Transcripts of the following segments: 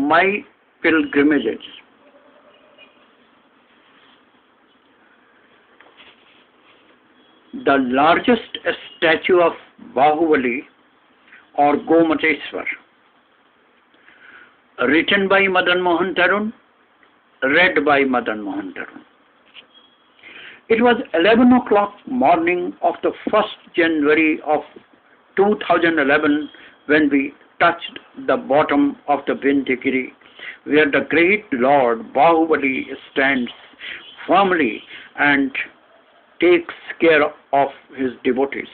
my pilgrimages. The largest statue of Bahubali or Gomteshwara, written by MadanMohan Tarun, read by MadanMohan Tarun. It was 11 o'clock morning of the 1st January of 2011 when we touched the bottom of the Vindhyagiri, where the great Lord Bahubali stands firmly and takes care of his devotees.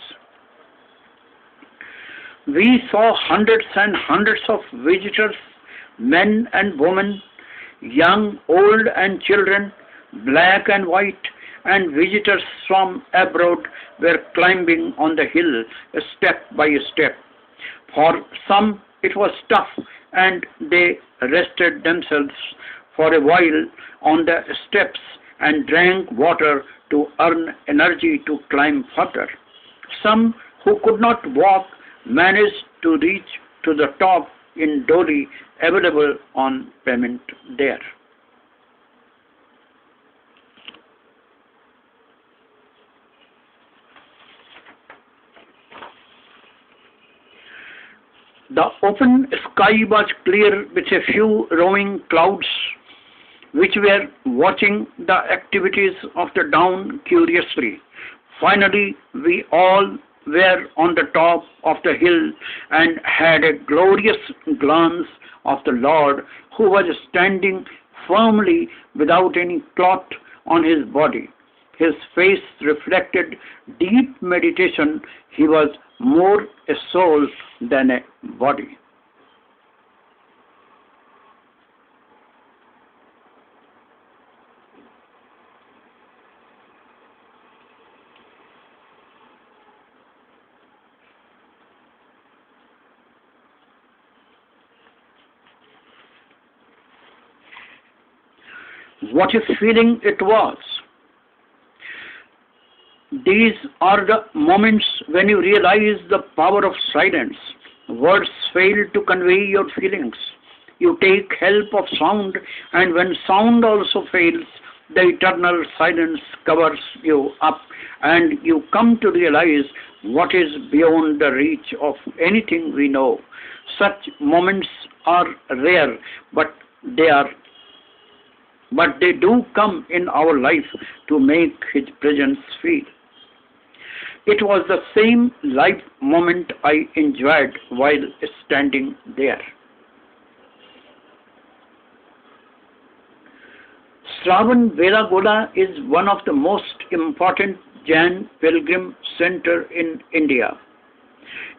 We saw hundreds and hundreds of visitors, men and women, young, old and children, black and white, and visitors from abroad were climbing on the hill step by step. For some it was tough and they rested themselves for a while on the steps and drank water to earn energy to climb further. Some who could not walk managed to reach to the top in dolly available on payment there. The open sky was clear with a few roving clouds which were watching the activities of the dawn curiously. Finally, we all were on the top of the hill and had a glorious glance of the Lord, who was standing firmly without any cloth on his body. His face reflected deep meditation. He was more a soul than a body. What a feeling it was! These are the moments when you realize the power of silence. Words fail to convey your feelings. You take help of sound, and when sound also fails, the eternal silence covers you up, and you come to realize what is beyond the reach of anything we know. Such moments are rare, but they do come in our life to make His presence feel. It was the same life moment I enjoyed while standing there. Shravan Belagola is one of the most important Jain pilgrim center in India.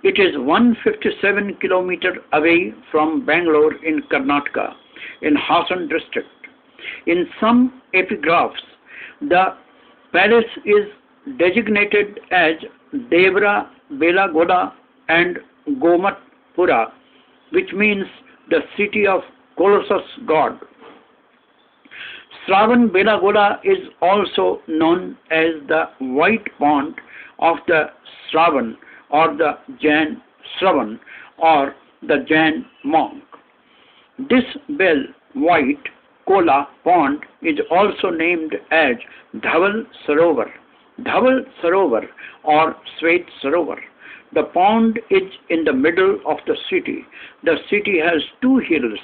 It is 157 kilometers away from Bangalore in Karnataka, in Hassan district. In some epigraphs, the palace is designated as Devra Belagola and Gomatpura, which means the city of Colossus God. Shravan Belagola is also known as the White Pond of the Shravan or the Jain Shravan or the Jain monk. This bell white Kola pond is also named as Dhaval Sarovar or Svet Sarovar. The pond is in the middle of the city. The city has two hills,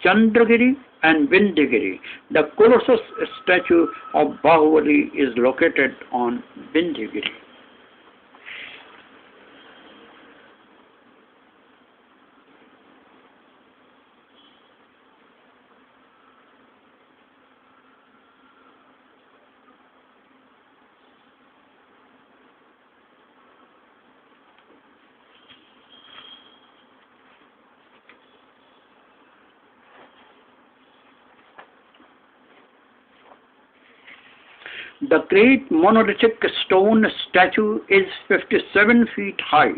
Chandragiri and Vindhyagiri. The Colossus statue of Bahubali is located on Vindhyagiri. The great monolithic stone statue is 57 feet high.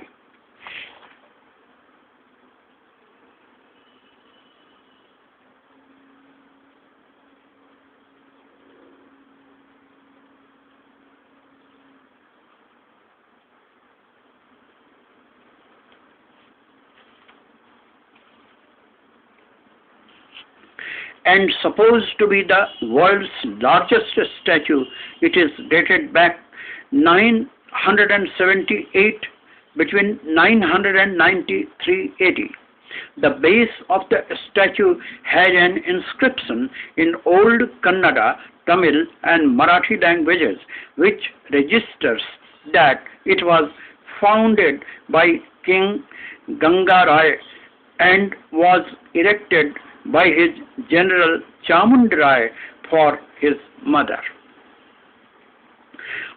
and supposed to be the world's largest statue. It is dated back 978 between 993 AD. The base of the statue had an inscription in Old Kannada, Tamil and Marathi languages, which registers that it was founded by King Ganga Rai and was erected by his general Chamund Rai for his mother.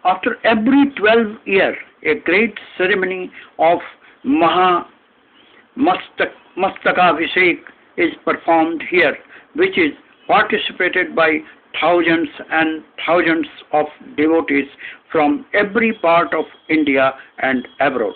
After every 12 years, a great ceremony of Mastakabhishek is performed here, which is participated by thousands and thousands of devotees from every part of India and abroad.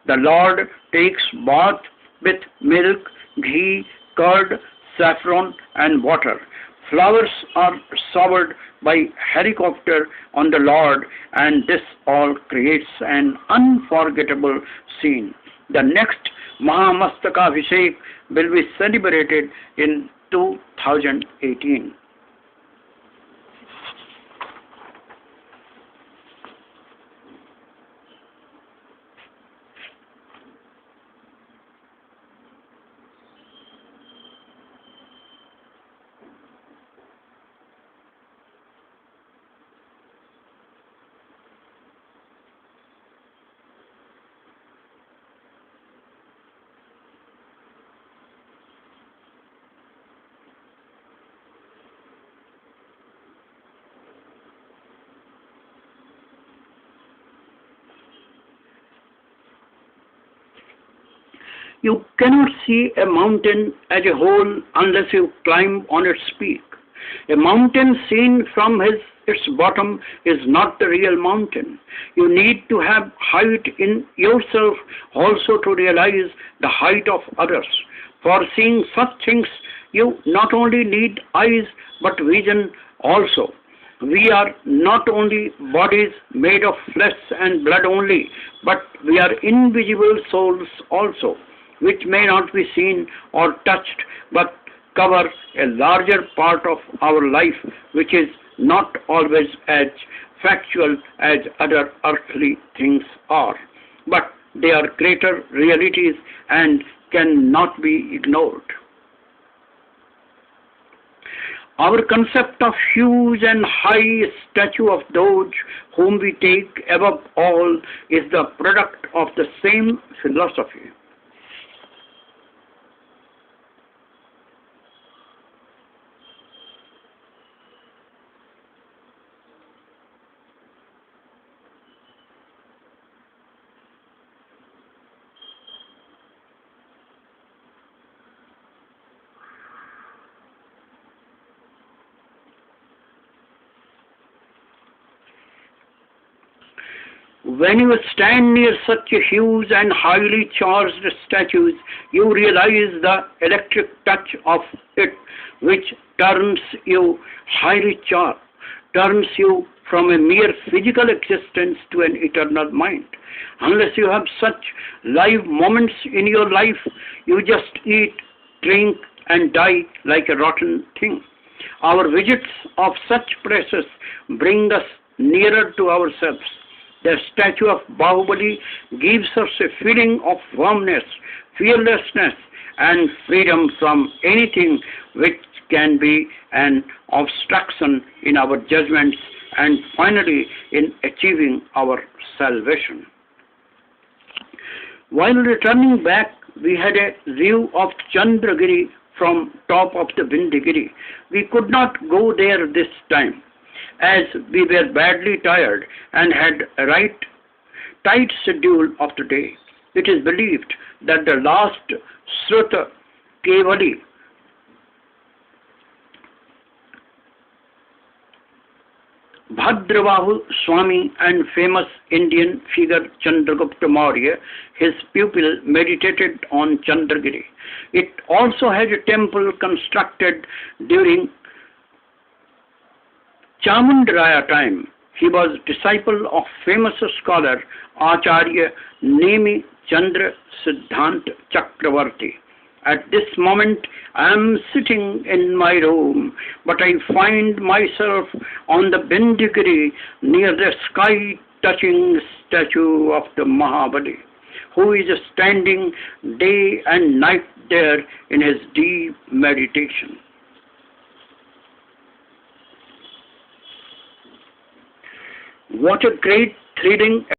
The Lord takes bath with milk, ghee, curd, saffron and water. Flowers are showered by helicopter on the Lord, and this all creates an unforgettable scene. The next Mahamastakabhishek will be celebrated in 2018. You cannot see a mountain as a whole unless you climb on its peak. A mountain seen from its bottom is not the real mountain. You need to have height in yourself also to realize the height of others. For seeing such things, you not only need eyes but vision also. We are not only bodies made of flesh and blood only, but we are invisible souls also, which may not be seen or touched, but cover a larger part of our life, which is not always as factual as other earthly things are. But they are greater realities and cannot be ignored. Our concept of huge and high statue of those whom we take above all is the product of the same philosophy. When you stand near such a huge and highly charged statues, you realize the electric touch of it, which turns you turns you from a mere physical existence to an eternal mind. Unless you have such live moments in your life, you just eat, drink, and die like a rotten thing. Our visits of such places bring us nearer to ourselves. The statue of Bahubali gives us a feeling of firmness, fearlessness, and freedom from anything which can be an obstruction in our judgments and finally in achieving our salvation. While returning back, we had a view of Chandragiri from top of the Vindhagiri. We could not go there this time, as we were badly tired and had a tight schedule of the day. It is believed that the last Sruta Kevali Bhadrabahu Swami and famous Indian figure Chandragupta Maurya, his pupil, meditated on Chandragiri. It also has a temple constructed during Chamundaraya time. He was disciple of famous scholar Acharya Nemi Chandra Siddhant Chakravarti At this moment, I am sitting in my room, but I find myself on the Bindigiri near the sky-touching statue of the Mahabali, who is standing day and night there in his deep meditation. What a great, thrilling